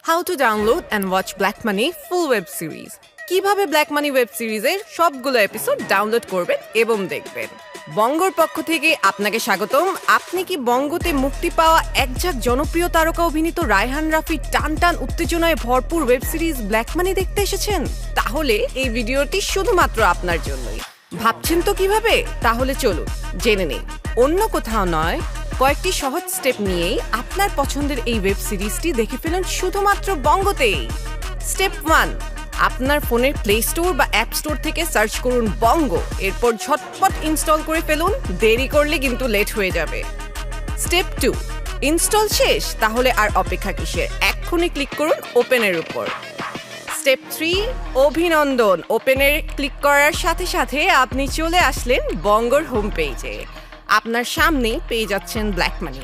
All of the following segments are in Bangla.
How to download and watch Black Money full web series কিভাবে ব্ল্যাক মানি ওয়েব সিরিজের সবগুলো এপিসোড ডাউনলোড করবেন এবং দেখবেন। বঙ্গর পক্ষ থেকে আপনাকে স্বাগতম। আপনি কি বঙ্গতে মুক্তি পাওয়া একঝাঁক জনপ্রিয় তারকা অভিনীত রায়হান রাফির টান উত্তেজনায় ভরপুর ওয়েব সিরিজ ব্ল্যাক মানি দেখতে এসেছেন? তাহলে এই ভিডিওটি শুধুমাত্র আপনার জন্যই। ভাবছেন তো কিভাবে? তাহলে চলুন জেনে নেই। অন্য কোথাও নয়, কয়েকটি সহজ স্টেপ নিয়েই আপনার পছন্দের এই ওয়েব সিরিজটি দেখে ফেলুন শুধুমাত্র বঙ্গতেই। স্টেপ 1, আপনার ফোনের প্লে স্টোর বা অ্যাপ স্টোর থেকে সার্চ করুন বঙ্গ, এরপর ঝটপট ইনস্টল করে ফেলুন। দেরি করলে কিন্তু লেট হয়ে যাবে। স্টেপ 2, ইনস্টল শেষ? তাহলে আর অপেক্ষা কিসের? এক্ষুনি ক্লিক করুন ওপেনের উপর। স্টেপ 3, অভিনন্দন। ওপেনের ক্লিক করার সাথে সাথে আপনি চলে আসলেন বঙ্গর হোম পেজে। আপনার সামনেই পেয়ে যাচ্ছেন ব্ল্যাক মানি।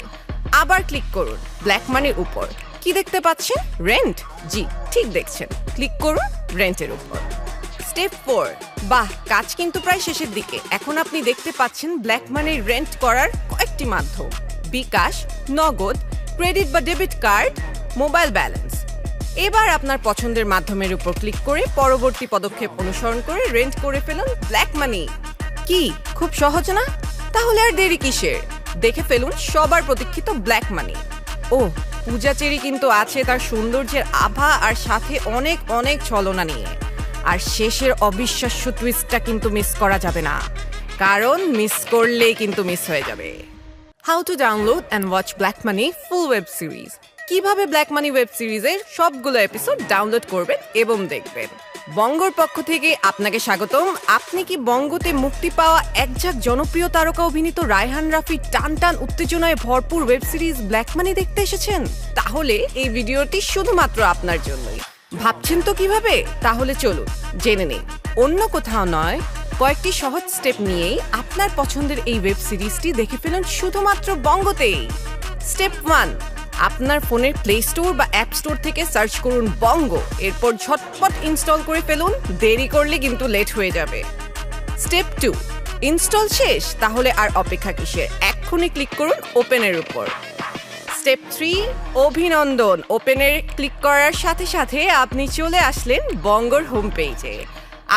আবার ক্লিক করুন ব্ল্যাক মানির উপর। কি দেখতে পাচ্ছেন? রেন্ট। জি, ঠিক দেখছেন। ক্লিক করুন রেন্টের উপর। স্টেপ 4, বাহ, কাজ কিন্তু প্রায় শেষের দিকে। এখন আপনি দেখতে পাচ্ছেন ব্ল্যাক মানির রেন্ট করার কয়েকটি মাধ্যম: বিকাশ, নগদ, ক্রেডিট বা ডেবিট কার্ড, মোবাইল ব্যালেন্স। এবার আপনার পছন্দের মাধ্যমের উপর ক্লিক করে পরবর্তী পদক্ষেপ অনুসরণ করে রেন্ট করে ফেলুন ব্ল্যাক মানি। কি খুব সহজ না? তাহলে আর দেরি কিসের? দেখে ফেলুন সবার প্রতীক্ষিত ব্ল্যাক মানি। ও, পূজা চেরি কিন্তু আছে তার সৌন্দর্যের আভা আর সাথে অনেক অনেক ছলনা নিয়ে। আর শেষের অবিশ্বাস্য টুইস্টটা কিন্তু মিস করা যাবে না, কারণ মিস করলেই কিন্তু মিস হয়ে যাবে। How to download and watch black money full web series কিভাবে ব্ল্যাক মানি ওয়েব সিরিজের সবগুলো এপিসোড ডাউনলোড করবেন এবং দেখবেন। বঙ্গর পক্ষ থেকে আপনাকে স্বাগতম। আপনি কি বঙ্গতে মুক্তি পাওয়া একঝাঁক জনপ্রিয় তারকা অভিনীত রায়হান রাফির টান উত্তেজনায় ভরপুর ওয়েব সিরিজ ব্ল্যাক মানি দেখতে এসেছেন? তাহলে এই ভিডিওটি শুধুমাত্র আপনার জন্যই। ভাবছেন তো কিভাবে? তাহলে চলুন জেনে নেই। অন্য কোথাও নয়, কয়েকটি সহজ স্টেপ নিয়েই আপনার পছন্দের এই ওয়েব সিরিজটি দেখে ফেলুন শুধুমাত্র বঙ্গতেই। স্টেপ 1, আপনার ফোনের প্লে স্টোর বা অ্যাপ স্টোর থেকে সার্চ করুন বঙ্গ, এরপর ঝটপট ইনস্টল করে ফেলুন। দেরি করলে কিন্তু লেট হয়ে যাবে। স্টেপ 2, ইনস্টল শেষ? তাহলে আর অপেক্ষা কিসের? এক্ষুনি ক্লিক করুন ওপেনের উপর। স্টেপ 3, অভিনন্দন। ওপেনের ক্লিক করার সাথে সাথে আপনি চলে আসলেন বঙ্গর হোম পেজে।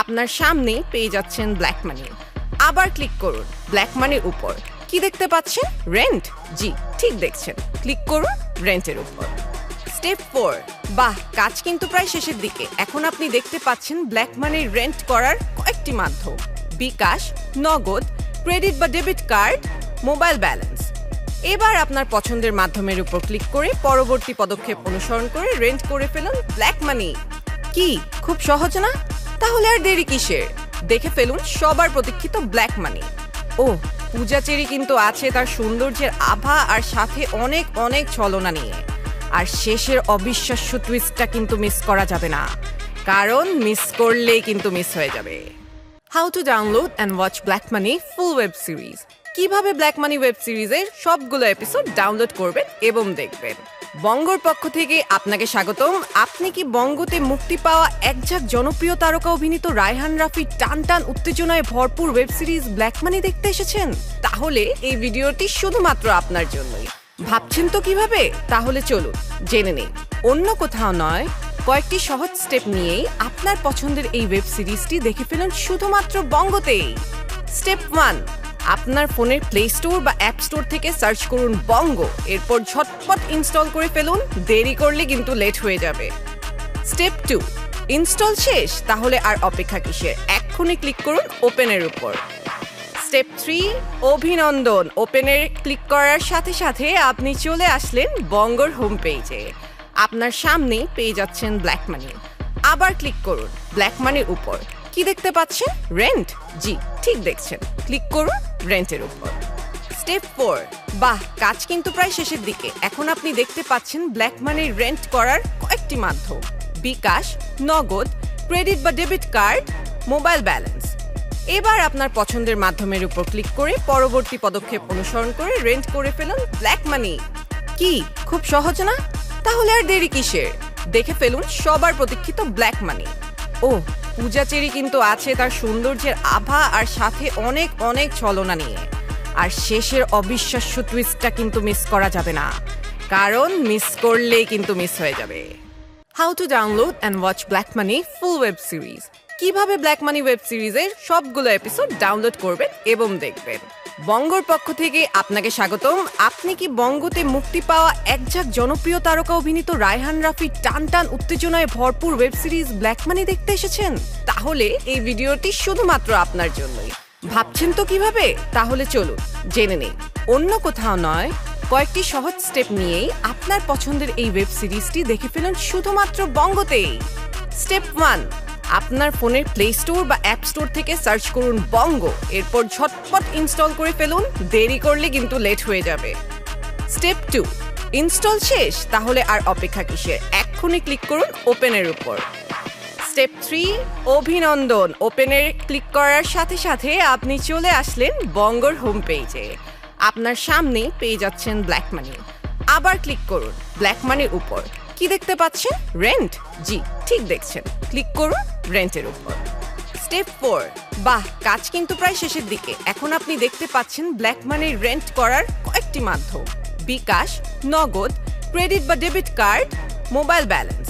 আপনার সামনেই পেয়ে যাচ্ছেন ব্ল্যাক মানি। আবার ক্লিক করুন ব্ল্যাক মানির উপর। কি দেখতে পাচ্ছেন? রেন্ট। জি, ঠিক দেখছেন। ক্লিক করুন রেন্টের উপর। স্টেপ 4, বাহ, কাজ কিন্তু প্রায় শেষের দিকে। এখন আপনি দেখতে পাচ্ছেন ব্ল্যাক মানির রেন্ট করার কয়েকটি মাধ্যম: বিকাশ, নগদ, ক্রেডিট বা ডেবিট কার্ড, মোবাইল ব্যালেন্স। এবার আপনার পছন্দের মাধ্যমের উপর ক্লিক করে পরবর্তী পদক্ষেপ অনুসরণ করে রেন্ট করে ফেলুন ব্ল্যাক মানি। কি খুব সহজ না? তাহলে আর দেরি কিসের? দেখে ফেলুন সবার প্রতীক্ষিত ব্ল্যাক মানি। ও, পূজা চেরি কিন্তু আছে তার সৌন্দর্যের আভা আর সাথে অনেক অনেক ছলনা নিয়ে। আর শেষের অবিশ্বাস্য টুইস্টটা কিন্তু মিস করা যাবে না, কারণ মিস করলেই কিন্তু মিস হয়ে যাবে। How to download and watch black money full web series কিভাবে ব্ল্যাক মানি ওয়েব সিরিজের সবগুলো এপিসোড ডাউনলোড করবেন এবং দেখবেন। বঙ্গর পক্ষ থেকে আপনাকে স্বাগতম। আপনি কি বঙ্গতে মুক্তি পাওয়া একঝাঁক জনপ্রিয় তারকা অভিনীত রায়হান রাফির টান উত্তেজনায় ভরপুর ওয়েব সিরিজ ব্ল্যাক মানি দেখতে এসেছেন? তাহলে এই ভিডিওটি শুধুমাত্র আপনার জন্যই। ভাবছেন তো কিভাবে? তাহলে চলুন জেনে নেই। অন্য কোথাও নয়, কয়েকটি সহজ স্টেপ নিয়েই আপনার পছন্দের এই ওয়েব সিরিজটি দেখে ফেলুন শুধুমাত্র বঙ্গতেই। স্টেপ 1, আপনার ফোনের প্লে স্টোর বা অ্যাপ স্টোর থেকে সার্চ করুন বঙ্গ, এরপর ঝটপট ইনস্টল করে ফেলুন। দেরি করলে কিন্তু লেট হয়ে যাবে। স্টেপ 2, ইনস্টল শেষ? তাহলে আর অপেক্ষা কিসের? এক্ষুনি ক্লিক করুন ওপেনের উপর। স্টেপ 3, অভিনন্দন। ওপেনের ক্লিক করার সাথে সাথে আপনি চলে আসলেন বঙ্গর হোম পেজে। আপনার সামনেই পেয়ে যাচ্ছেন ব্ল্যাক মানি। আবার ক্লিক করুন ব্ল্যাক মানির উপর। কি দেখতে পাচ্ছেন? রেন্ট। জি, ঠিক দেখছেন। ক্লিক করুন রেন্টের উপর। স্টেপ 4, বাহ, কাজ কিন্তু প্রায় শেষের দিকে। এখন আপনি দেখতে পাচ্ছেন ব্ল্যাক মানির রেন্ট করার কয়েকটি মাধ্যম: বিকাশ, নগদ, ক্রেডিট বা ডেবিট কার্ড, মোবাইল ব্যালেন্স। এবার আপনার পছন্দের মাধ্যমের উপর ক্লিক করে পরবর্তী পদক্ষেপ অনুসরণ করে রেন্ট করে ফেলুন ব্ল্যাক মানি। কি খুব সহজ না? তাহলে আর দেরি কিসের? দেখে ফেলুন সবার প্রতীক্ষিত ব্ল্যাক মানি। ও, পূজা চেরি কিন্তু আছে তার সৌন্দর্যের আভা আর সাথে অনেক অনেক ছলনা নিয়ে। আর শেষের অবিশ্বাস্য টুইস্টটা কিন্তু মিস করা যাবে না, কারণ মিস করলেই কিন্তু মিস হয়ে যাবে। How to download and watch Black Money full web series. কিভাবে ব্ল্যাক মানি ওয়েব সিরিজের সবগুলো এপিসোড ডাউনলোড করবেন এবং দেখবেন। বঙ্গর পক্ষ থেকে আপনাকে স্বাগতম। আপনি কি বঙ্গতে মুক্তি পাওয়া একঝাঁক জনপ্রিয় তারকা অভিনীত রায়হান রাফির টান টান উত্তেজনায় ভরপুর ওয়েব সিরিজ ব্ল্যাক মানি দেখতে এসেছেন? তাহলে এই ভিডিওটি শুধুমাত্র আপনার জন্যই। ভাবছেন তো কিভাবে? তাহলে চলুন জেনে নেই। অন্য কোথাও নয়, কয়েকটি সহজ স্টেপ নিয়েই আপনার পছন্দের এই ওয়েব সিরিজটি দেখে ফেলুন শুধুমাত্র বঙ্গতেই। স্টেপ 1, আপনার ফোনের প্লে স্টোর বা অ্যাপ স্টোর থেকে সার্চ করুন বঙ্গ, এরপর ঝটপট ইনস্টল করে ফেলুন। দেরি করলে কিন্তু লেট হয়ে যাবে। স্টেপ 2, ইনস্টল শেষ? তাহলে আর অপেক্ষা কিসের? এক্ষুনি ক্লিক করুন ওপেনের উপর। স্টেপ 3, অভিনন্দন। ওপেনের ক্লিক করার সাথে সাথে আপনি চলে আসলেন বঙ্গর হোম পেজে। আপনার সামনেই পেয়ে যাচ্ছেন ব্ল্যাক মানি। আবার ক্লিক করুন ব্ল্যাক মানির উপর। কি দেখতে পাচ্ছেন? রেন্ট। জি, ঠিক দেখছেন। ক্লিক করুন রেন্টের উপর। স্টেপ 4, বাহ, কাজ কিন্তু প্রায় শেষের দিকে। এখন আপনি দেখতে পাচ্ছেন ব্ল্যাক মানির রেন্ট করার কয়েকটি মাধ্যম: বিকাশ, নগদ, ক্রেডিট বা ডেবিট কার্ড, মোবাইল ব্যালেন্স।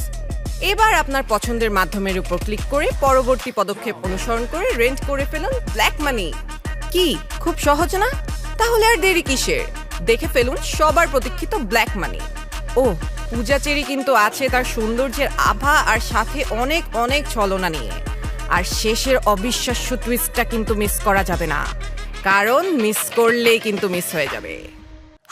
এবার আপনার পছন্দের মাধ্যমের উপর ক্লিক করে পরবর্তী পদক্ষেপ অনুসরণ করে রেন্ট করে ফেলুন ব্ল্যাক মানি। কি খুব সহজ না? তাহলে আর দেরি কিসের? দেখে ফেলুন সবার প্রতীক্ষিত ব্ল্যাক মানি। ও, পূজা চেরি কিন্তু আছে তার সৌন্দর্যের আভা আর সাথে অনেক অনেক ছলনা নিয়ে। আর শেষের অবিশ্বাস্য টুইস্টটা কিন্তু মিস করা যাবে না, কারণ মিস করলেই কিন্তু মিস হয়ে যাবে।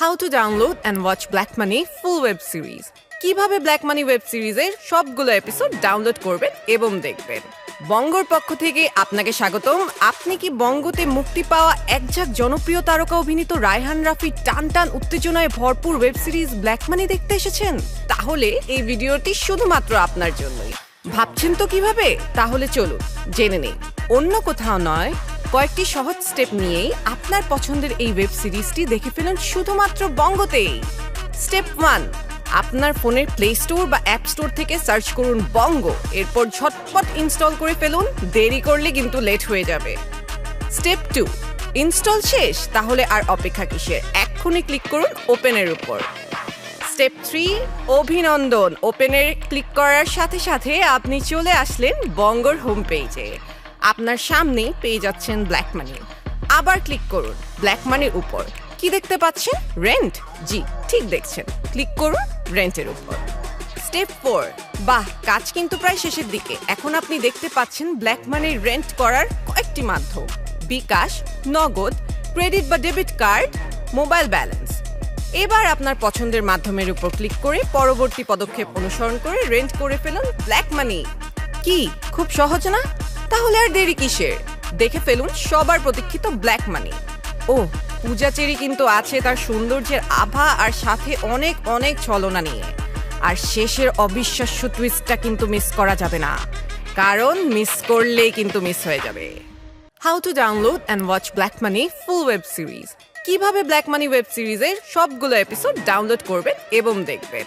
How to download and watch black money full web series. কিভাবে ব্ল্যাক মানি ওয়েব সিরিজের সবগুলো এপিসোড ডাউনলোড করবেন এবং দেখবেন। বঙ্গর পক্ষ থেকে আপনাকে স্বাগতম। আপনি কি বঙ্গতে মুক্তি পাওয়া একঝাঁক জনপ্রিয় তারকা অভিনীত রায়হান রাফির টান টান উত্তেজনায় ভরপুর ওয়েব সিরিজ ব্ল্যাক মানি দেখতে এসেছেন? তাহলে এই ভিডিওটি শুধুমাত্র আপনার জন্যই। ভাবছেন তো কিভাবে? তাহলে চলুন জেনে নেই। অন্য কোথাও নয়, কয়েকটি সহজ স্টেপ নিয়েই আপনার পছন্দের এই ওয়েব সিরিজটি দেখে ফেলুন শুধুমাত্র বঙ্গতেই। স্টেপ 1, আপনার ফোনের প্লে স্টোর বা অ্যাপ স্টোর থেকে সার্চ করুন বঙ্গ, এরপর ঝটপট ইনস্টল করে ফেলুন। দেরি করলে কিন্তু লেট হয়ে যাবে। স্টেপ 2, ইনস্টল শেষ? তাহলে আর অপেক্ষা কিসের? এক্ষুনি ক্লিক করুন ওপেনের উপর। স্টেপ 3, অভিনন্দন। ওপেনের ক্লিক করার সাথে সাথে আপনি চলে আসলেন বঙ্গর হোম পেজে। আপনার সামনেই পেয়ে যাচ্ছেন ব্ল্যাক মানি। আবার ক্লিক করুন ব্ল্যাক মানির উপর। কি দেখতে পাচ্ছেন? রেন্ট। জি, ঠিক দেখছেন। ক্লিক করুন রেন্টের উপর। স্টেপ 4, বাহ, কাজ কিন্তু প্রায় শেষের দিকে। এখন আপনি দেখতে পাচ্ছেন ব্ল্যাক মানির রেন্ট করার কয়েকটি মাধ্যম: বিকাশ, নগদ, ক্রেডিট বা ডেবিট কার্ড, মোবাইল ব্যালেন্স। এবার আপনার পছন্দের মাধ্যমের উপর ক্লিক করে পরবর্তী পদক্ষেপ অনুসরণ করে রেন্ট করে ফেলুন ব্ল্যাক মানি। কি খুব সহজ না? তাহলে আর দেরি কিসের? দেখে ফেলুন সবার প্রতীক্ষিত ব্ল্যাক মানি। ও, পূজা চেরি কিন্তু আছে তার সৌন্দর্যের আভা আর সাথে অনেক অনেক ছলনা নিয়ে। আর শেষের অবিশ্বাস্য টুইস্টটা কিন্তু মিস করা যাবে না, কারণ মিস করলেই কিন্তু মিস হয়ে যাবে। How to download and watch black money full web series. কিভাবে ব্ল্যাক মানি ওয়েব সিরিজের সবগুলো এপিসোড ডাউনলোড করবেন এবং দেখবেন।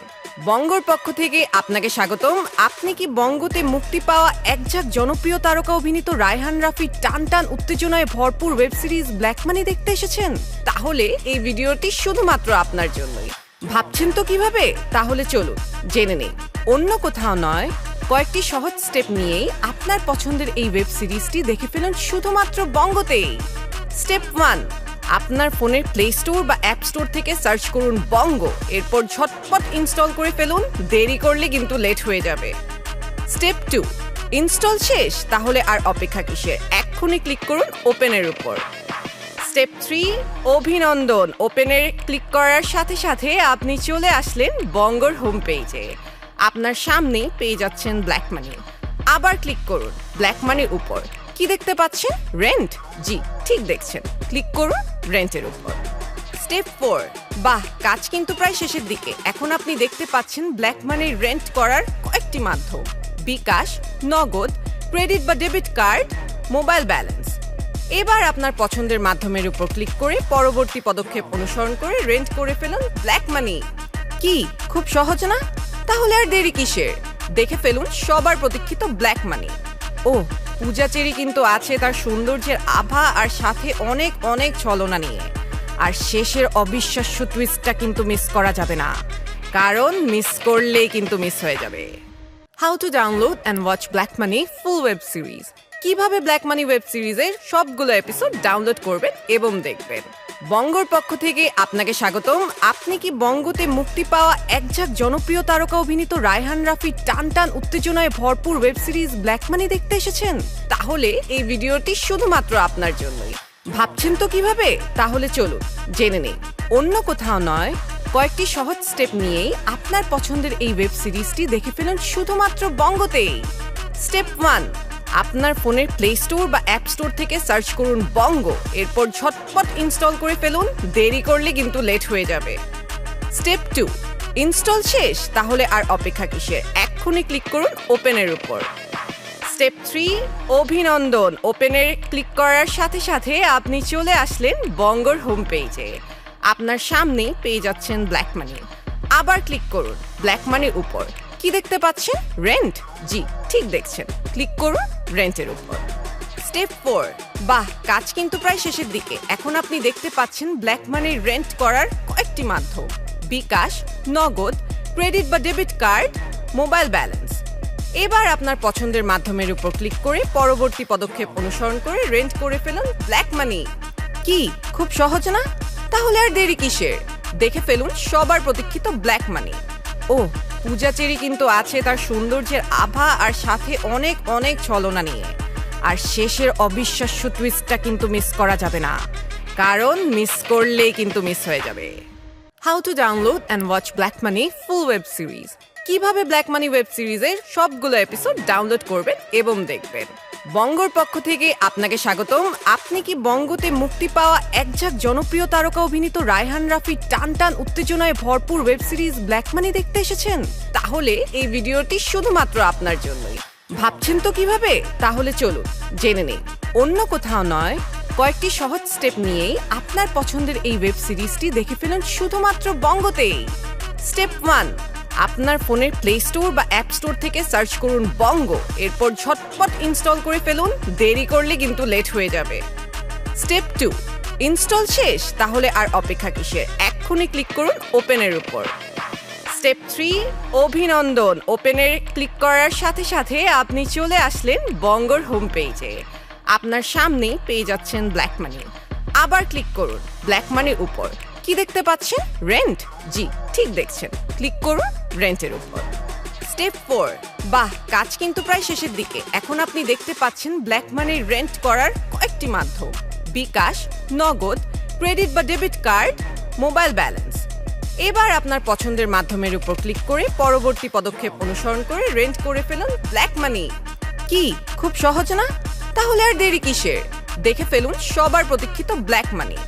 বঙ্গর পক্ষ থেকে আপনাকে স্বাগতম। আপনি কি বঙ্গতে মুক্তি পাওয়া একঝাঁক জনপ্রিয় তারকা অভিনীত রায়হান রাফির টান টান উত্তেজনায় ভরপুর ওয়েব সিরিজ ব্ল্যাক মানি দেখতে এসেছেন? তাহলে এই ভিডিওটি শুধুমাত্র আপনার জন্যই। ভাবছেন তো কিভাবে? তাহলে চলুন জেনে নেই। অন্য কোথাও নয়, কয়েকটি সহজ স্টেপ নিয়েই আপনার পছন্দের এই ওয়েব সিরিজটি দেখে ফেলুন শুধুমাত্র বঙ্গতেই। স্টেপ 1, আপনার ফোনের প্লে স্টোর বা অ্যাপ স্টোর থেকে সার্চ করুন বঙ্গ, এরপর ঝটপট ইনস্টল করে ফেলুন। দেরি করলে কিন্তু লেট হয়ে যাবে। স্টেপ 2, ইনস্টল শেষ? তাহলে আর অপেক্ষা কিসের? এক্ষুনি ক্লিক করুন ওপেনের উপর। স্টেপ 3, অভিনন্দন। ওপেনের ক্লিক করার সাথে সাথে আপনি চলে আসলেন বঙ্গর হোম পেজে। আপনার সামনেই পেয়ে যাচ্ছেন ব্ল্যাক মানি। আবার ক্লিক করুন ব্ল্যাক মানির উপর। কি দেখতে পাচ্ছেন? রেন্ট। জি, ঠিক দেখছেন। ক্লিক করুন রেন্টের উপর। স্টেপ 4, বাহ, কাজ কিন্তু প্রায় শেষের দিকে। এখন আপনি দেখতে পাচ্ছেন ব্ল্যাক মানির রেন্ট করার কয়েকটি মাধ্যম: বিকাশ, নগদ, ক্রেডিট বা ডেবিট কার্ড, মোবাইল ব্যালেন্স। এবার আপনার পছন্দের মাধ্যমের উপর ক্লিক করে পরবর্তী পদক্ষেপ অনুসরণ করে রেন্ট করে ফেলুন ব্ল্যাক মানি। কি খুব সহজ না? তাহলে আর দেরি কিসের? দেখে ফেলুন সবার প্রতীক্ষিত ব্ল্যাক মানি। ও, পূজা চেরি কিন্তু আছে তার সৌন্দর্যের আভা আর সাথে অনেক অনেক ছলনা নিয়ে। আর শেষের অবিশ্বাস্য টুইস্টটা কিন্তু মিস করা যাবে না, কারণ মিস করলেই কিন্তু মিস হয়ে যাবে। How to download and watch Black Money full web series. কিভাবে ব্ল্যাক মানি ওয়েব সিরিজের সবগুলো এপিসোড ডাউনলোড করবেন এবং দেখবেন। বঙ্গর পক্ষ থেকে আপনাকে স্বাগতম। আপনি কি বঙ্গতে মুক্তি পাওয়া একঝাঁক জনপ্রিয় তারকা অভিনীত রায়হান রাফির টান টান উত্তেজনায় ভরপুর ওয়েব সিরিজ ব্ল্যাক মানি দেখতে এসেছেন? তাহলে এই ভিডিওটি শুধুমাত্র আপনার জন্যই। ভাবছেন তো কিভাবে? তাহলে চলুন জেনে নেই। অন্য কোথাও নয়, কয়েকটি সহজ স্টেপ নিয়েই আপনার পছন্দের এই ওয়েব সিরিজটি দেখে ফেলুন শুধুমাত্র বঙ্গতেই। স্টেপ 1, আপনার ফোনের প্লে স্টোর বা অ্যাপ স্টোর থেকে সার্চ করুন বঙ্গ, এরপর ঝটপট ইনস্টল করে ফেলুন, দেরি করলে কিন্তু লেট হয়ে যাবে। স্টেপ 2, ইনস্টল শেষ? তাহলে আর অপেক্ষা কিসের, এক্ষুনি ক্লিক করুন ওপেনের উপর। স্টেপ 3, অভিনন্দন, ওপেনের ক্লিক করার সাথে সাথে আপনি চলে আসলেন বঙ্গর হোম পেজে। আপনার সামনে পেয়ে যাচ্ছেন ব্ল্যাক মানি। আবার ক্লিক করুন ব্ল্যাক মানির উপর। কি দেখতে পাচ্ছেন? রেন্ট। জি, ঠিক দেখছেন, ক্লিক করুন রেন্টের উপর। স্টেপ 4, বাহ, কাজ কিন্তু প্রায় শেষের দিকে। এখন আপনি দেখতে পাচ্ছেন ব্ল্যাক মানির রেন্ট করার কয়েকটি মাধ্যম: বিকাশ, নগদ, ক্রেডিট বা ডেবিট কার্ড, মোবাইল ব্যালেন্স। এবার আপনার পছন্দের মাধ্যমের উপর ক্লিক করে পরবর্তী পদক্ষেপ অনুসরণ করে রেন্ট করে ফেলুন ব্ল্যাক মানি। কি খুব সহজ না? তাহলে আর দেরি কিসের, দেখে ফেলুন সবার প্রতীক্ষিত ব্ল্যাক মানি। ও, পূজা চেরি কিন্তু আছে তার সৌন্দর্যের আভা আর সাথে অনেক অনেক ছলনা নিয়ে। আর শেষের অবিশ্বাস্য টুইস্টটা কিন্তু মিস করা যাবে না, কারণ মিস করলেই কিন্তু মিস হয়ে যাবে। How to download and watch black money full web series. কিভাবে ব্ল্যাক মানি ওয়েব সিরিজের সবগুলো এপিসোড ডাউনলোড করবেন এবং দেখবেন। বঙ্গর পক্ষ থেকে আপনাকে স্বাগতম। আপনি কি বঙ্গতে মুক্তি পাওয়া একঝাঁক জনপ্রিয় তারকা অভিনীত রায়হান রাফির টান টান উত্তেজনায় ভরপুর ওয়েব সিরিজ ব্ল্যাক মানি দেখতে এসেছেন? তাহলে এই ভিডিওটি শুধুমাত্র আপনার জন্যই। ভাবছেন তো কিভাবে? তাহলে চলুন জেনে নেই। অন্য কোথাও নয়, কয়েকটি সহজ স্টেপ নিয়েই আপনার পছন্দের এই ওয়েব সিরিজটি দেখে ফেলুন শুধুমাত্র বঙ্গতেই। স্টেপ 1, আপনার ফোনের প্লে স্টোর বা অ্যাপ স্টোর থেকে সার্চ করুন বঙ্গ, এরপর ঝটপট ইনস্টল করে ফেলুন, দেরি করলে কিন্তু লেট হয়ে যাবে। স্টেপ 2, ইনস্টল শেষ? তাহলে আর অপেক্ষা কিসের, এক্ষুনি ক্লিক করুন ওপেনের উপর। স্টেপ 3, অভিনন্দন, ওপেনের ক্লিক করার সাথে সাথে আপনি চলে আসলেন বঙ্গর হোম পেজে। আপনার সামনে পেয়ে যাচ্ছেন ব্ল্যাক মানি। আবার ক্লিক করুন ব্ল্যাক মানির উপর। কি দেখতে পাচ্ছেন? রেন্ট। জি, ঠিক দেখছেন, ক্লিক করুন রেন্টের উপর। স্টেপ 4, বাহ, কাজ কিন্তু প্রায় শেষের দিকে। এখন আপনি দেখতে পাচ্ছেন ব্ল্যাক মানির রেন্ট করার কয়েকটি মাধ্যম: বিকাশ, নগদ, ক্রেডিট বা ডেবিট কার্ড, মোবাইল ব্যালেন্স। এবার আপনার পছন্দের মাধ্যমের উপর ক্লিক করে পরবর্তী পদক্ষেপ অনুসরণ করে রেন্ট করে ফেলুন ব্ল্যাক মানি। কি খুব সহজ না? তাহলে আর দেরি কিসের, দেখে ফেলুন সবার প্রতীক্ষিত ব্ল্যাক মানি।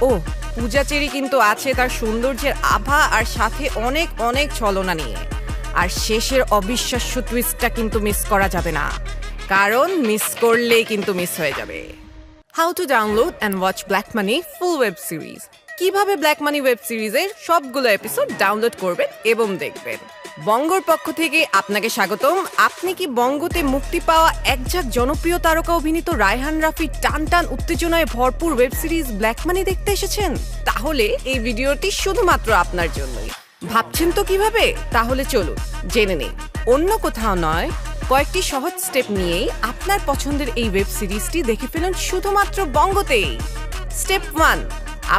ও, পূজা চেরি কিন্তু আছে তার সৌন্দর্যের আভা আর সাথে অনেক অনেক ছলনা নিয়ে। আর শেষের অবিশ্বাস্য টুইস্টটা কিন্তু মিস করা যাবে না, কারণ মিস করলেই কিন্তু মিস হয়ে যাবে। How to download and watch black money full web series. কিভাবে ব্ল্যাক মানি ওয়েব সিরিজের সবগুলো এপিসোড ডাউনলোড করবেন এবং দেখবেন। বঙ্গর পক্ষ থেকে আপনাকে স্বাগতম। আপনি কি বঙ্গতে মুক্তি পাওয়া একঝাঁক জনপ্রিয় তারকা অভিনীত রায়হান রাফির টান টান উত্তেজনায় ভরপুর ওয়েব সিরিজ ব্ল্যাক মানি দেখতে এসেছেন? তাহলে এই ভিডিওটি শুধুমাত্র আপনার জন্যই। ভাবছেন তো কিভাবে? তাহলে চলুন জেনে নেই। অন্য কোথাও নয়, কয়েকটি সহজ স্টেপ নিয়েই আপনার পছন্দের এই ওয়েব সিরিজটি দেখে ফেলুন শুধুমাত্র বঙ্গতেই। স্টেপ 1,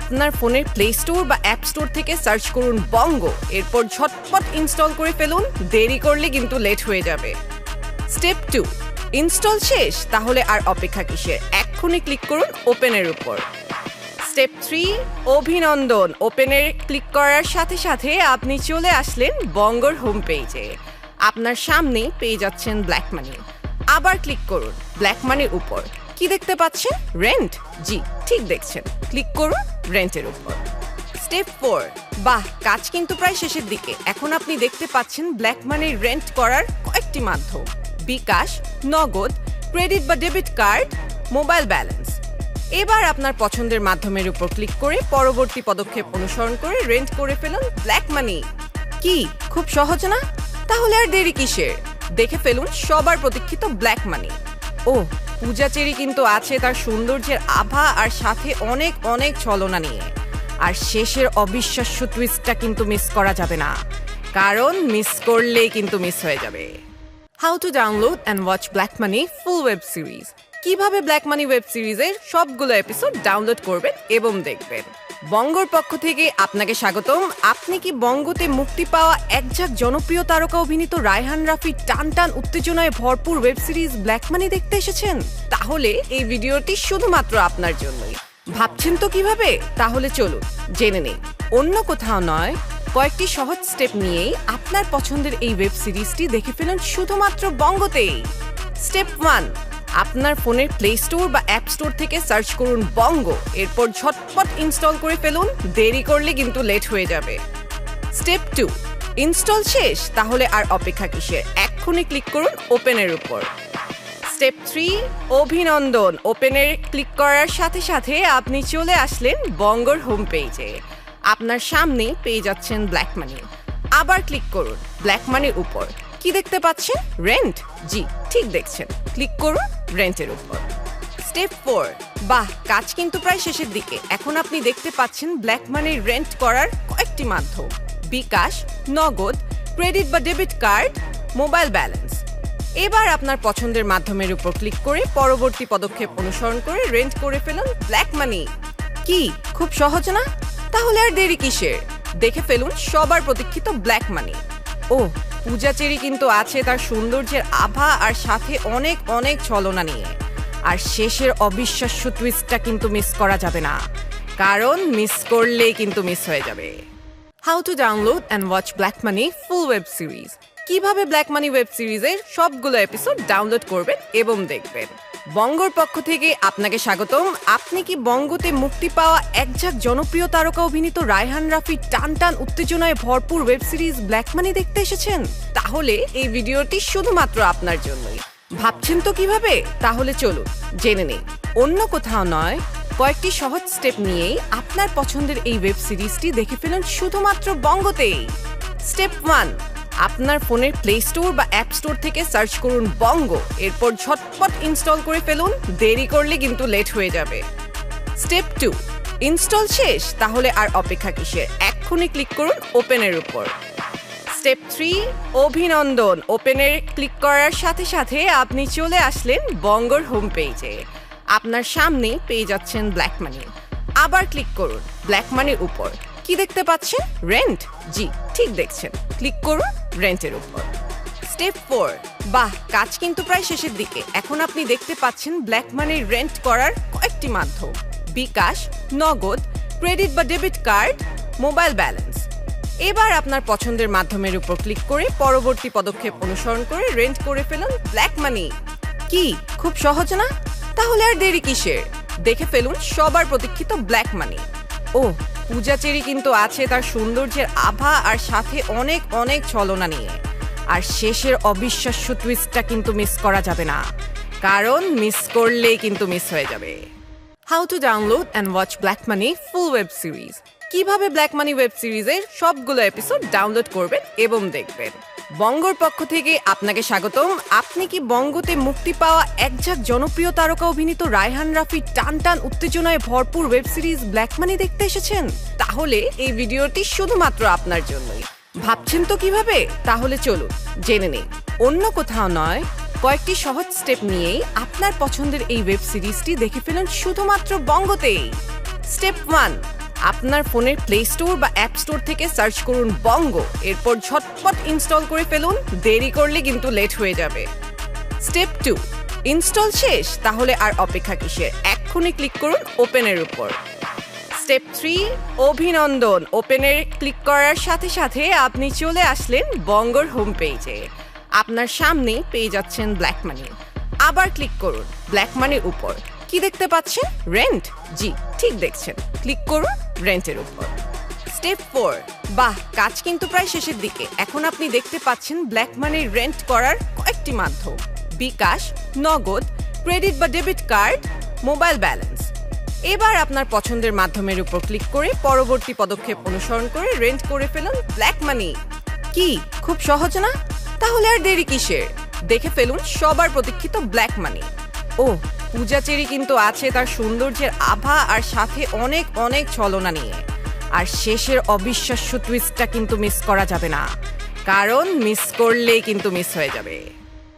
আপনার ফোনের প্লে স্টোর বা অ্যাপ স্টোর থেকে সার্চ করুন বঙ্গ, এরপর ঝটপট ইনস্টল করে ফেলুন, দেরি করলে কিন্তু লেট হয়ে যাবে। স্টেপ 2, ইনস্টল শেষ? তাহলে আর অপেক্ষা কিসের, এক্ষুনি ক্লিক করুন ওপেনের উপর। স্টেপ 3, অভিনন্দন, ওপেনের ক্লিক করার সাথে সাথে আপনি চলে আসলেন বঙ্গর হোম পেজে। আপনার সামনে পেয়ে যাচ্ছেন ব্ল্যাক মানি। আবার ক্লিক করুন ব্ল্যাক মানির উপর। কি দেখতে পাচ্ছেন? রেন্ট। জি, ঠিক দেখছেন, ক্লিক করুন রেন্টের উপর। স্টেপ 4, বাহ, কাজ কিন্তু প্রায় শেষের দিকে। এখন আপনি দেখতে পাচ্ছেন ব্ল্যাক মানির রেন্ট করার কয়েকটি মাধ্যম: বিকাশ, নগদ, ক্রেডিট বা ডেবিট কার্ড, মোবাইল ব্যালেন্স। এবার আপনার পছন্দের মাধ্যমের উপর ক্লিক করে পরবর্তী পদক্ষেপ অনুসরণ করে রেন্ট করে ফেলুন ব্ল্যাক মানি। কি খুব সহজ না? তাহলে আর দেরি কিসের, দেখে ফেলুন সবার প্রতীক্ষিত ব্ল্যাক মানি। ও, পূজা চেরি কিন্তু আছে তার সৌন্দর্যের আভা আর সাথে অনেক অনেক ছলনা নিয়ে। আর শেষের অবিশ্বাস্য টুইস্টটা কিন্তু মিস করা যাবে না, কারণ মিস করলেই কিন্তু মিস হয়ে যাবে। How to download and watch black money full web series. কিভাবে ব্ল্যাক মানি ওয়েব সিরিজের সবগুলো এপিসোড ডাউনলোড করবেন এবং দেখবেন। বঙ্গর পক্ষ থেকে আপনাকে স্বাগতম। আপনি কি বঙ্গতে মুক্তি পাওয়া একঝাঁক জনপ্রিয় তারকা অভিনীত রায়হান রাফির টান টান উত্তেজনায় ভরপুর ওয়েব সিরিজ ব্ল্যাক মানি দেখতে এসেছেন? তাহলে এই ভিডিওটি শুধুমাত্র আপনার জন্যই। ভাবছেন তো কিভাবে? তাহলে চলুন জেনে নেই। অন্য কোথাও নয়, কয়েকটি সহজ স্টেপ নিয়েই আপনার পছন্দের এই ওয়েব সিরিজটি দেখে ফেলুন শুধুমাত্র বঙ্গতেই। স্টেপ 1, আপনার ফোনের প্লে স্টোর বা অ্যাপ স্টোর থেকে সার্চ করুন বঙ্গ, এরপর ঝটপট ইনস্টল করে ফেলুন। দেরি করলে কিন্তু লেট হয়ে যাবে। স্টেপ 2, ইনস্টল শেষ? তাহলে আর অপেক্ষা কিসের? এক্ষুনি ক্লিক করুন ওপেনের উপর। স্টেপ 3, অভিনন্দন। ওপেনের ক্লিক করার সাথে সাথে আপনি চলে আসলেন বঙ্গর হোম পেজে। আপনার সামনেই পেয়ে যাচ্ছেন ব্ল্যাক মানি। আবার ক্লিক করুন ব্ল্যাক মানির উপর। কি দেখতে পাচ্ছেন? রেন্ট। জি, ঠিক দেখছেন। ক্লিক করুন রেন্টের উপর। স্টেপ 4, বাহ, কাজ কিন্তু প্রায় শেষের দিকে। এখন আপনি দেখতে পাচ্ছেন ব্ল্যাক মানির রেন্ট করার কয়েকটি মাধ্যম: বিকাশ, নগদ, ক্রেডিট বা ডেবিট কার্ড, মোবাইল ব্যালেন্স। এবার আপনার পছন্দের মাধ্যমের উপর ক্লিক করে পরবর্তী পদক্ষেপ অনুসরণ করে রেন্ট করে ফেলুন ব্ল্যাক মানি। কি খুব সহজ না? তাহলে আর দেরি কিসের? দেখে ফেলুন সবার প্রতীক্ষিত ব্ল্যাক মানি। ও, পূজা চেরি কিন্তু আছে তার সৌন্দর্যের আভা আর সাথে অনেক অনেক ছলনা নিয়ে। আর শেষের অবিশ্বাস্য টুইস্টটা কিন্তু মিস করা যাবে না, কারণ মিস করলেই কিন্তু মিস হয়ে যাবে। How to download and watch black money full web series. কিভাবে ব্ল্যাক মানি ওয়েব সিরিজের সবগুলো এপিসোড ডাউনলোড করবেন এবং দেখবেন। বঙ্গর পক্ষ থেকে আপনাকে স্বাগতম। আপনি কি বঙ্গতে মুক্তি পাওয়া একঝাঁক জনপ্রিয় তারকা অভিনীত রায়হান রাফির টান টান উত্তেজনায় ভরপুর ওয়েব সিরিজ ব্ল্যাক মানি দেখতে এসেছেন? তাহলে এই ভিডিওটি শুধুমাত্র আপনার জন্যই। ভাবছেন তো কিভাবে? তাহলে চলুন জেনে নেই। অন্য কোথাও নয়, কয়েকটি সহজ স্টেপ নিয়েই আপনার পছন্দের এই ওয়েব সিরিজটি দেখে ফেলুন শুধুমাত্র বঙ্গতেই। স্টেপ 1, আপনার ফোনের প্লে স্টোর বা অ্যাপ স্টোর থেকে সার্চ করুন বঙ্গ, এরপর ঝটপট ইনস্টল করে ফেলুন। দেরি করলে কিন্তু লেট হয়ে যাবে। স্টেপ 2, ইনস্টল শেষ? তাহলে আর অপেক্ষা কিসের? এক্ষুনি ক্লিক করুন ওপেনের উপর। স্টেপ 3, অভিনন্দন। ওপেনের ক্লিক করার সাথে সাথে আপনি চলে আসলেন বঙ্গর হোম পেজে। আপনার সামনেই পেয়ে যাচ্ছেন ব্ল্যাক মানি। আবার ক্লিক করুন ব্ল্যাক মানির উপর। কি দেখতে পাচ্ছেন? রেন্ট। জি, ঠিক দেখছেন। ক্লিক করুন রেন্টের উপর। স্টেপ 4, বাহ, কাজ কিন্তু প্রায় শেষের দিকে। এখন আপনি দেখতে পাচ্ছেন ব্ল্যাক মানির রেন্ট করার কয়েকটি মাধ্যম: বিকাশ, নগদ, ক্রেডিট বা ডেবিট কার্ড, মোবাইল ব্যালেন্স। এবার আপনার পছন্দের মাধ্যমের উপর ক্লিক করে পরবর্তী পদক্ষেপ অনুসরণ করে রেন্ট করে ফেলুন ব্ল্যাক মানি। কি খুব সহজ না? তাহলে আর দেরি কিসের? দেখে ফেলুন সবার প্রতীক্ষিত ব্ল্যাক মানি। ও, পূজা চেরি কিন্তু আছে তার সৌন্দর্যের আভা আর সাথে অনেক অনেক ছলনা নিয়ে। আর শেষের অবিশ্বাস্য টুইস্টটা কিন্তু মিস করা যাবে না, কারণ মিস করলেই কিন্তু মিস হয়ে যাবে। How to download and watch black money full web series. কিভাবে ব্ল্যাক মানি ওয়েব সিরিজের সবগুলো এপিসোড ডাউনলোড করবেন এবং দেখবেন। বঙ্গর পক্ষ থেকে আপনাকে স্বাগতম। আপনি কি বঙ্গতে মুক্তি পাওয়া একঝাঁক জনপ্রিয় তারকা অভিনীত রায়হান রাফির টান টান উত্তেজনায় ভরপুর ওয়েব সিরিজ ব্ল্যাক মানি দেখতে এসেছেন? তাহলে এই ভিডিওটি শুধুমাত্র আপনার জন্যই। ভাবছেন তো কিভাবে? তাহলে চলুন জেনে নেই। অন্য কোথাও নয়, কয়েকটি সহজ স্টেপ নিয়েই আপনার পছন্দের এই ওয়েব সিরিজটি দেখে ফেলুন শুধুমাত্র বঙ্গতেই। স্টেপ 1, আপনার ফোনের প্লে স্টোর বা অ্যাপ স্টোর থেকে সার্চ করুন বঙ্গ, এরপর ঝটপট ইনস্টল করে ফেলুন। দেরি করলে কিন্তু লেট হয়ে যাবে। স্টেপ 2, ইনস্টল শেষ? তাহলে আর অপেক্ষা কিসের? এক্ষুনি ক্লিক করুন ওপেনের উপর। স্টেপ 3, অভিনন্দন। ওপেনের ক্লিক করার সাথে সাথে আপনি চলে আসলেন বঙ্গর হোম পেজে। আপনার সামনেই পেয়ে যাচ্ছেন ব্ল্যাক মানি। আবার ক্লিক করুন ব্ল্যাক মানির উপর। কি দেখতে পাচ্ছেন? রেন্ট। জি, ঠিক দেখছেন। ক্লিক করুন রেন্টের উপর। স্টেপ 4, বাহ, কাজ কিন্তু প্রায় শেষের দিকে। এখন আপনি দেখতে পাচ্ছেন ব্ল্যাক মানির রেন্ট করার কয়েকটি মাধ্যম: বিকাশ, নগদ, ক্রেডিট বা ডেবিট কার্ড, মোবাইল ব্যালেন্স। এবার আপনার পছন্দের মাধ্যমের উপর ক্লিক করে পরবর্তী পদক্ষেপ অনুসরণ করে রেন্ট করে ফেলুন ব্ল্যাক মানি। কি খুব সহজ না? তাহলে আর দেরি কিসের? দেখে ফেলুন সবার প্রতীক্ষিত ব্ল্যাক মানি। ও, পূজা চেরি কিন্তু আছে তার সৌন্দর্যের আভা আর সাথে অনেক অনেক ছলনা নিয়ে। আর শেষের অবিশ্বাস্য টুইস্টটা কিন্তু মিস করা যাবে না, কারণ মিস করলেই কিন্তু মিস হয়ে যাবে।